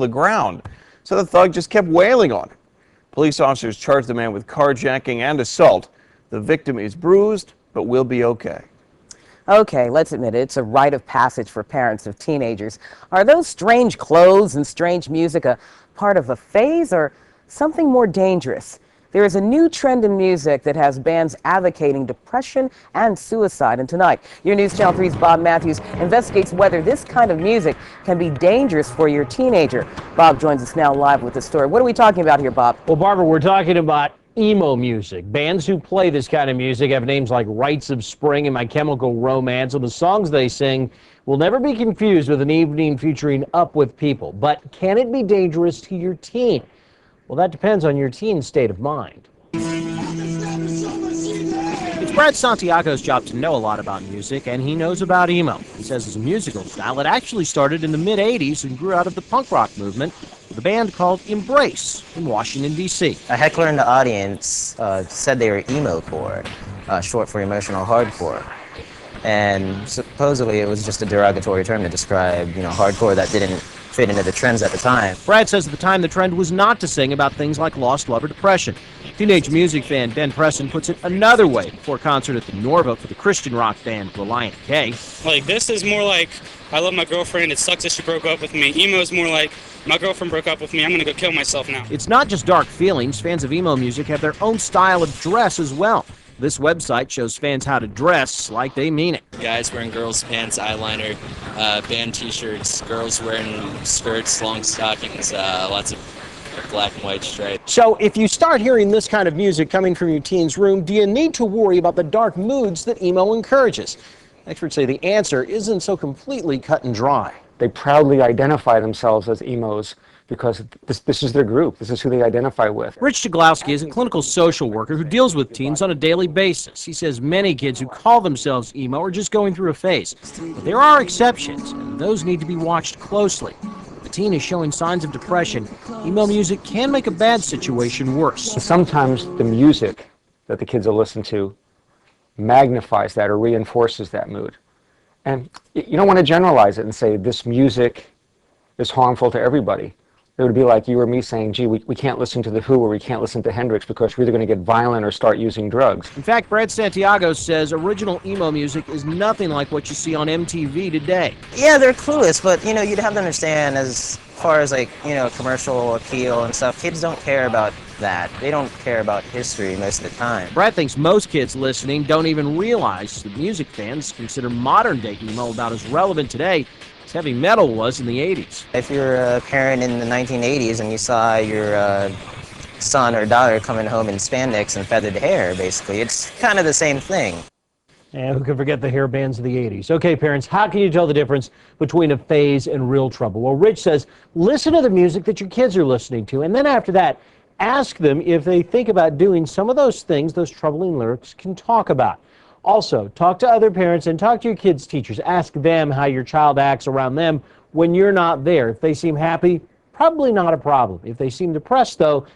the ground. So the thug just kept wailing on him. Police officers charged the man with carjacking and assault. The victim is bruised, but will be okay. Okay, let's admit it, it's a rite of passage for parents of teenagers. Are those strange clothes and strange music a part of a phase or something more dangerous? There is a new trend in music that has bands advocating depression and suicide. And tonight, your News Channel 3's Bob Matthews investigates whether this kind of music can be dangerous for your teenager. Bob joins us now live with the story. What are we talking about here, Bob? Well, Barbara, we're talking about emo music. Bands who play this kind of music have names like Rites of Spring and My Chemical Romance, and the songs they sing will never be confused with an evening featuring Up With People. But can it be dangerous to your teen? Well, that depends on your teen's state of mind. It's Brad Santiago's job to know a lot about music, and he knows about emo. He says it's a musical style that actually started in the mid-'80s and grew out of the punk rock movement with a band called Embrace in Washington, D.C. A heckler in the audience said they were emo-core, short for emotional hardcore. And supposedly it was just a derogatory term to describe, hardcore that didn't fit into the trends at the time. Brad says at the time the trend was not to sing about things like lost love or depression. Teenage music fan Ben Preston puts it another way before a concert at the Norva for the Christian rock band Reliant K. Like, this is more like, I love my girlfriend, it sucks that she broke up with me. Emo is more like, my girlfriend broke up with me, I'm gonna go kill myself now. It's not just dark feelings. Fans of emo music have their own style of dress as well. This website shows fans how to dress like they mean it. Guys wearing girls' pants, eyeliner, band t-shirts, girls wearing skirts, long stockings, lots of black and white stripes. So if you start hearing this kind of music coming from your teen's room, do you need to worry about the dark moods that emo encourages? Experts say the answer isn't so completely cut and dry. They proudly identify themselves as emos because this is their group. This is who they identify with. Rich Jaglowski is a clinical social worker who deals with teens on a daily basis. He says many kids who call themselves emo are just going through a phase. But there are exceptions, and those need to be watched closely. If a teen is showing signs of depression, emo music can make a bad situation worse. Sometimes the music that the kids will listen to magnifies that or reinforces that mood. And you don't want to generalize it and say this music is harmful to everybody. It would be like you or me saying, gee, we can't listen to The Who or we can't listen to Hendrix because we're either going to get violent or start using drugs. In fact, Brad Santiago says original emo music is nothing like what you see on MTV today. Yeah, they're clueless, but, you'd have to understand as far as, commercial appeal and stuff, kids don't care about that. They don't care about history most of the time. Brad thinks most kids listening don't even realize that music fans consider modern-day emo about as relevant today as heavy metal was in the 80s. If you're a parent in the 1980s and you saw your son or daughter coming home in spandex and feathered hair, basically, it's kind of the same thing. And who can forget the hair bands of the 80s? Okay, parents, how can you tell the difference between a phase and real trouble? Well, Rich says, listen to the music that your kids are listening to, and then after that, ask them if they think about doing some of those things those troubling lyrics can talk about. Also, talk to other parents and talk to your kids' teachers. Ask them how your child acts around them when you're not there. If they seem happy, probably not a problem. If they seem depressed, though,